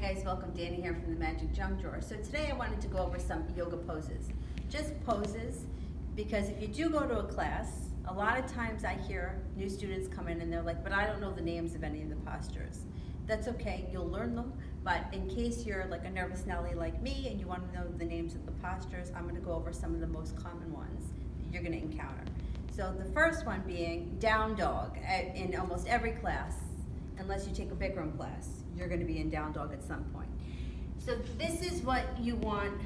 guys, welcome. Danny here from the Magic Junk Drawer. So today I wanted to go over some yoga poses. Just poses, because if you do go to a class, a lot of times I hear new students come in and they're like, but I don't know the names of any of the postures. That's okay, you'll learn them, but in case you're like a nervous Nelly like me and you want to know the names of the postures, I'm going to go over some of the most common ones that you're going to encounter. So the first one being down dog. In almost every class, unless you take a Bikram class, you're going to be in down dog at some point. So this is what you want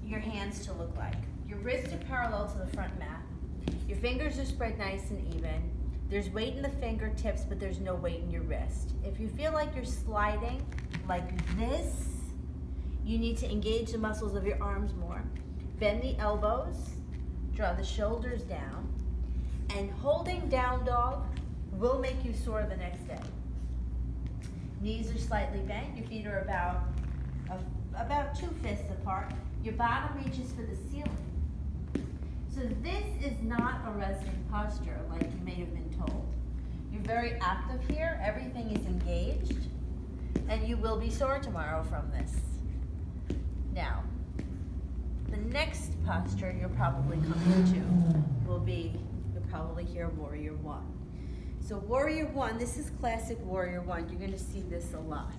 your hands to look like. Your wrists are parallel to the front mat. Your fingers are spread nice and even. There's weight in the fingertips, but there's no weight in your wrist. If you feel like you're sliding like this, you need to engage the muscles of your arms more. Bend the elbows, draw the shoulders down, and holding down dog will make you sore the next day. Knees are slightly bent, your feet are about 2 fists apart. Your bottom reaches for the ceiling. So this is not a resting posture like you may have been told. You're very active here, everything is engaged, and you will be sore tomorrow from this. Now, the next posture you're probably coming to will be, you'll probably hear Warrior One. So Warrior One, this is classic Warrior One. You're gonna see this a lot.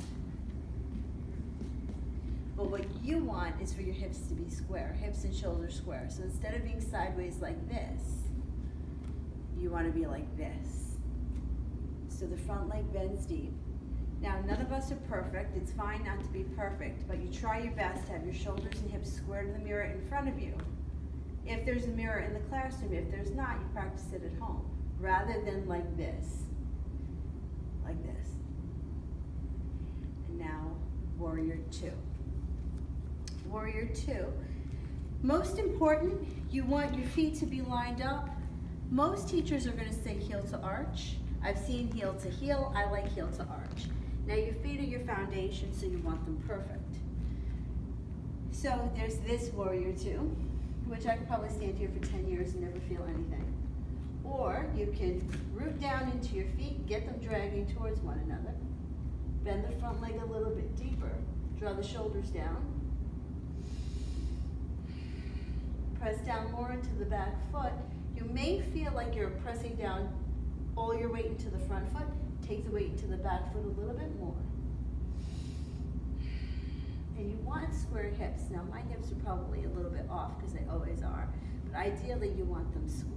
But what you want is for your hips to be square, hips and shoulders square. So instead of being sideways like this, you wanna be like this. So the front leg bends deep. Now, none of us are perfect. It's fine not to be perfect, but you try your best to have your shoulders and hips square to the mirror in front of you. If there's a mirror in the classroom, if there's not, you practice it at home, rather than like this, like this. And now, Warrior Two. Warrior Two. Most important, you want your feet to be lined up. Most teachers are gonna say heel to arch. I've seen heel to heel, I like heel to arch. Now your feet are your foundation, so you want them perfect. So there's this Warrior Two, which I could probably stand here for 10 years and never feel anything. Or you can root down into your feet, get them dragging towards one another. Bend the front leg a little bit deeper. Draw the shoulders down. Press down more into the back foot. You may feel like you're pressing down all your weight into the front foot. Take the weight into the back foot a little bit more. And you want square hips. Now my hips are probably a little bit off because they always are, but ideally you want them square.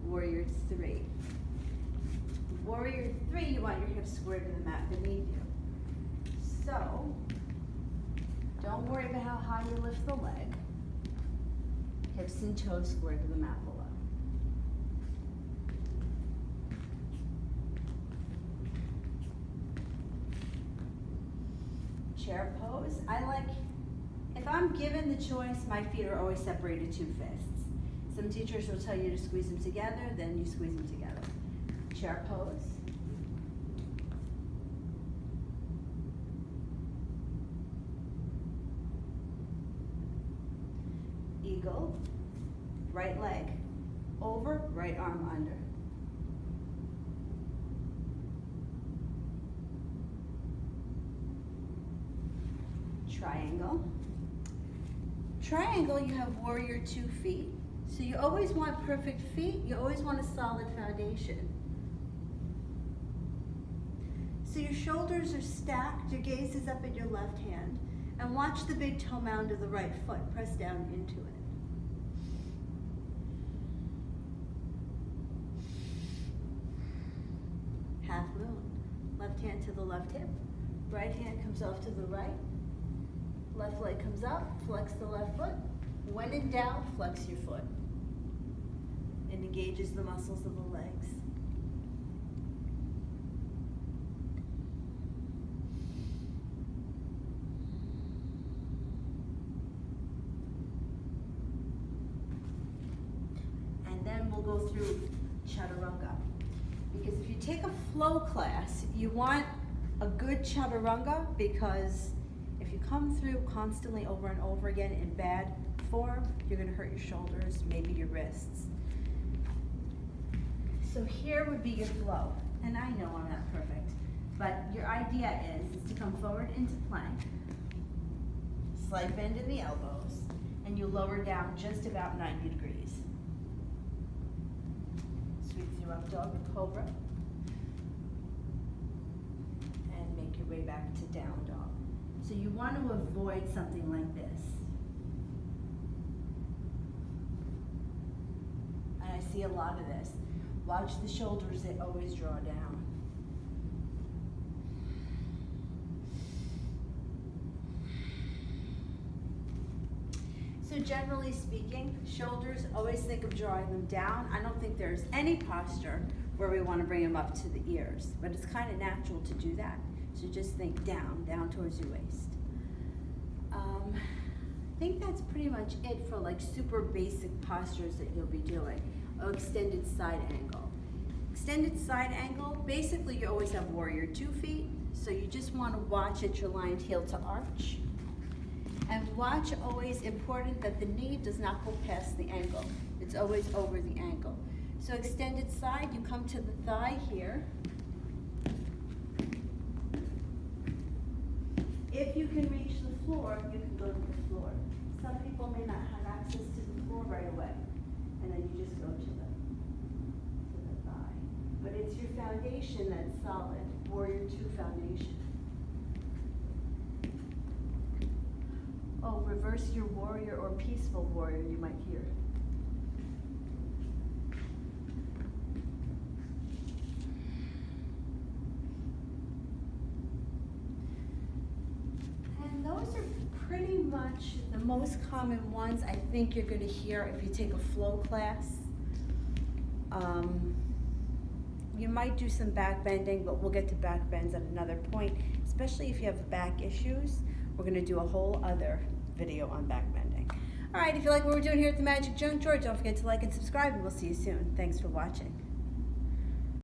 Warrior Three. Warrior Three, you want your hips square to the mat beneath you. So, don't worry about how high you lift the leg. Hips and toes square to the mat below. Chair pose. I like, if I'm given the choice, my feet are always separated 2 fists. Some teachers will tell you to squeeze them together, then you squeeze them together. Chair pose. Eagle. Right leg over, right arm under. Triangle. Triangle, you have Warrior 2 feet. So you always want perfect feet, you always want a solid foundation. So your shoulders are stacked, your gaze is up at your left hand, and watch the big toe mound of the right foot, press down into it. Half moon. Left hand to the left hip, right hand comes off to the right, left leg comes up, flex the left foot. When in doubt, flex your foot. It engages the muscles of the legs. And then we'll go through Chaturanga. Because if you take a flow class, you want a good Chaturanga, because if you come through constantly over and over again in bad form, you're going to hurt your shoulders, maybe your wrists. So here would be your flow. And I know I'm not perfect. But your idea is to come forward into plank, slight bend in the elbows, and you lower down just about 90 degrees. Sweep through up dog or cobra, and make your way back to down dog. So you want to avoid something like this. And I see a lot of this. Watch the shoulders, they always draw down. So generally speaking, shoulders, always think of drawing them down. I don't think there's any posture where we want to bring them up to the ears, but it's kind of natural to do that. So just think down, down towards your waist. I think that's pretty much it for like super basic postures that you'll be doing. Oh, extended side angle. Extended side angle, basically you always have warrior 2 feet, so you just want to watch at your lined heel to arch. And watch always important that the knee does not go past the ankle. It's always over the ankle. So extended side, you come to the thigh here. If you can reach the floor, you can go to the floor. Some people may not have access to the floor right away. And then you just go to the thigh. But it's your foundation that's solid, warrior 2 foundation. Oh, reverse your warrior or peaceful warrior, you might hear. And those are pretty much the most common ones I think you're going to hear if you take a flow class. You might do some back bending, but we'll get to back bends at another point, especially if you have back issues. We're going to do a whole other video on back bending. All right, if you like what we're doing here at the Magic Junk Drawer, don't forget to like and subscribe, and we'll see you soon. Thanks for watching.